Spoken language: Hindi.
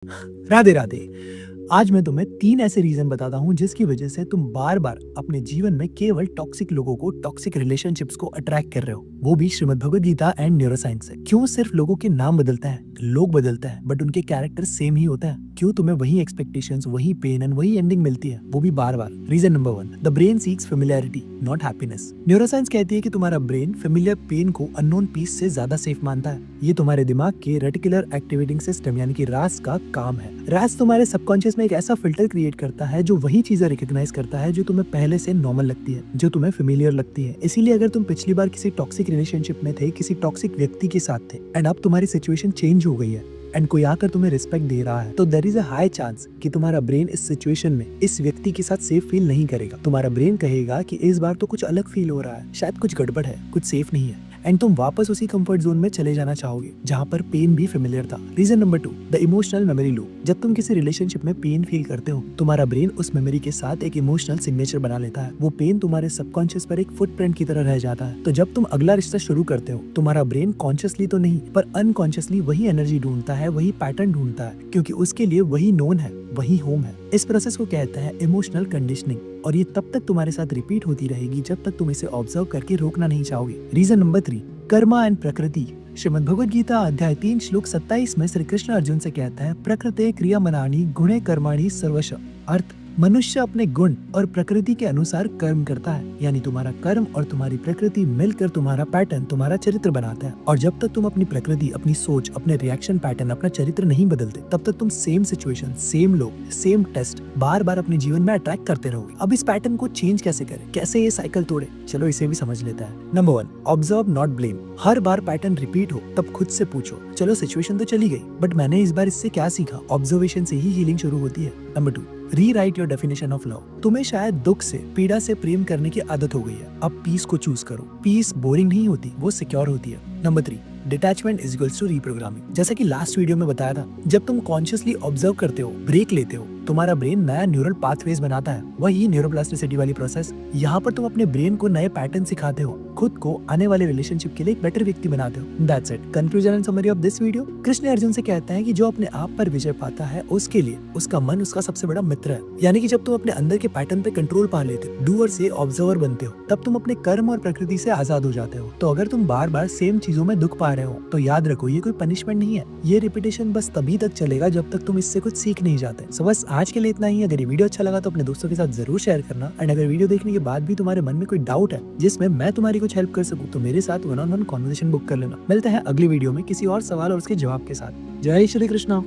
राधे राधे। आज मैं तुम्हें 3 ऐसे रीज़न बताता हूँ जिसकी वजह से तुम बार-बार अपने जीवन में केवल टॉक्सिक लोगों को, टॉक्सिक रिलेशनशिप्स को अट्रैक्ट कर रहे हो। वो भी श्रीमद् भगवद गीता एंड न्यूरोसाइंस से। क्यों सिर्फ लोगों के नाम बदलते हैं, लोग बदलते हैं बट उनके कैरेक्टर सेम ही होते हैं? क्यों तुम्हें वही एक्सपेक्टेशंस, वही पेन एंड वही एंडिंग मिलती है, वो भी बार-बार? Reason number 1, the brain seeks familiarity not happiness. Neuroscience कहती है कि तुम्हारा ब्रेन फेमिलियर पेन को अननोन पीस से ज्यादा सेफ मानता है। ये तुम्हारे दिमाग के रेटिकुलर एक्टिवेटिंग सिस्टम यानी कि रास का काम है। रास तुम्हारे सबकॉन्शियस में एक ऐसा फिल्टर क्रिएट करता है जो वही चीजें रिकॉग्नाइज करता है जो तुम्हें पहले से नॉर्मल लगती है, जो तुम्हें फेमिलियर लगती है। इसीलिए अगर तुम पिछली बार किसी टॉक्सिक रिलेशनशिप में थे, किसी टॉक्सिक व्यक्ति के साथ थे एंड अब तुम्हारी सिचुएशन चेंज हो गई है एंड कोई आकर तुम्हें रिस्पेक्ट दे रहा है, तो there is a high chance कि तुम्हारा ब्रेन इस सिचुएशन में इस व्यक्ति के साथ सेफ फील नहीं करेगा। तुम्हारा ब्रेन कहेगा कि इस बार तो कुछ अलग फील हो रहा है, शायद कुछ गड़बड़ है, कुछ सेफ नहीं है एंड तुम वापस उसी कंफर्ट जोन में चले जाना चाहोगे जहां पर पेन भी फेमिलियर था। Reason number 2, the emotional memory loop. जब तुम किसी रिलेशनशिप में पेन फील करते हो, तुम्हारा ब्रेन उस मेमोरी के साथ एक इमोशनल सिग्नेचर बना लेता है। वो पेन तुम्हारे सबकॉन्शियस पर एक फुटप्रिंट की तरह रह जाता है। तो जब तुम अगला रिश्ता शुरू करते हो, तुम्हारा ब्रेन कॉन्शियसली तो नहीं पर अनकॉन्शियसली वही एनर्जी ढूंढता है, वही पैटर्न ढूंढता है, क्योंकि उसके लिए वही नोन है, वही होम है। इस प्रोसेस को कहते हैं इमोशनल कंडीशनिंग और ये तब तक तुम्हारे साथ रिपीट होती रहेगी जब तक तुम इसे ऑब्जर्व करके रोकना नहीं चाहोगे। रीजन नंबर 3, कर्मा एंड प्रकृति। श्रीमद् भगवद गीता अध्याय 3 श्लोक 27 में श्री कृष्ण अर्जुन से कहता है, प्रकृते क्रियामनानि गुणे कर्माणि सर्वश। अर्थ, मनुष्य अपने गुण और प्रकृति के अनुसार कर्म करता है, यानी तुम्हारा कर्म और तुम्हारी प्रकृति मिलकर तुम्हारा पैटर्न, तुम्हारा चरित्र बनाता है। और जब तक तुम अपनी प्रकृति, अपनी सोच, अपने रिएक्शन पैटर्न, अपना चरित्र नहीं बदलते, तब तक तुम सेम सिचुएशन, सेम लोग, सेम टेस्ट बार बार अपने जीवन में अट्रैक्ट करते रहोगे। अब इस पैटर्न को चेंज कैसे करें, कैसे ये साइकिल तोड़े, चलो इसे भी समझ लेते हैं। Number 1, observe not blame. Her bar pattern repeat हो तब खुद से पूछो, चलो सिचुएशन तो चली गई बट मैंने इस बार इससे क्या सीखा। ऑब्जर्वेशन से ही हीलिंग शुरू होती है। Number 2, rewrite your definition of love. तुम्हें शायद दुख से, पीड़ा से प्रेम करने की आदत हो गई है, अब पीस को चूज करो। पीस बोरिंग नहीं होती, वो सिक्योर होती है। Number 3, detachment is equals to reprogramming. जैसा कि लास्ट वीडियो में बताया था, जब तुम कॉन्शियसली ऑब्जर्व करते हो, ब्रेक लेते हो, तुम्हारा ब्रेन नया न्यूरल पाथवेज बनाता है, वही न्यूरोप्लास्टिसिटी वाली प्रोसेस। यहाँ पर तुम अपने ब्रेन को नए पैटर्न सिखाते हो, खुद को आने वाले रिलेशनशिप के लिए एक बेटर व्यक्ति बनाते हो। That's it. Conclusion and summary of this video. Krishna Arjun से कहते हैं कि जो अपने आप पर विजय पाता है उसके लिए उसका मन उसका सबसे बड़ा मित्र है। यानी कि जब तुम अपने अंदर के पैटर्न पे कंट्रोल पा लेते हो, डूअर से ऑब्जर्वर बनते हो, तब तुम अपने कर्म और प्रकृति से आजाद हो जाते हो। तो अगर तुम बार बार सेम चीजों में दुख पा रहे हो तो याद रखो, ये कोई पनिशमेंट नहीं है, ये रिपीटेशन बस तभी तक चलेगा जब तक तुम इससे कुछ सीख नहीं जाते। सो बस आज के लिए इतना ही। अगर ये वीडियो अच्छा लगा तो अपने दोस्तों के साथ जरूर शेयर करना एंड अगर वीडियो देखने के बाद भी तुम्हारे मन में कोई डाउट है जिसमें मैं तुम्हारी कुछ हेल्प कर सकूं, तो मेरे साथ one on one conversation book कर लेना। मिलते हैं अगली वीडियो में किसी और सवाल और उसके जवाब के साथ। जय श्री कृष्णा।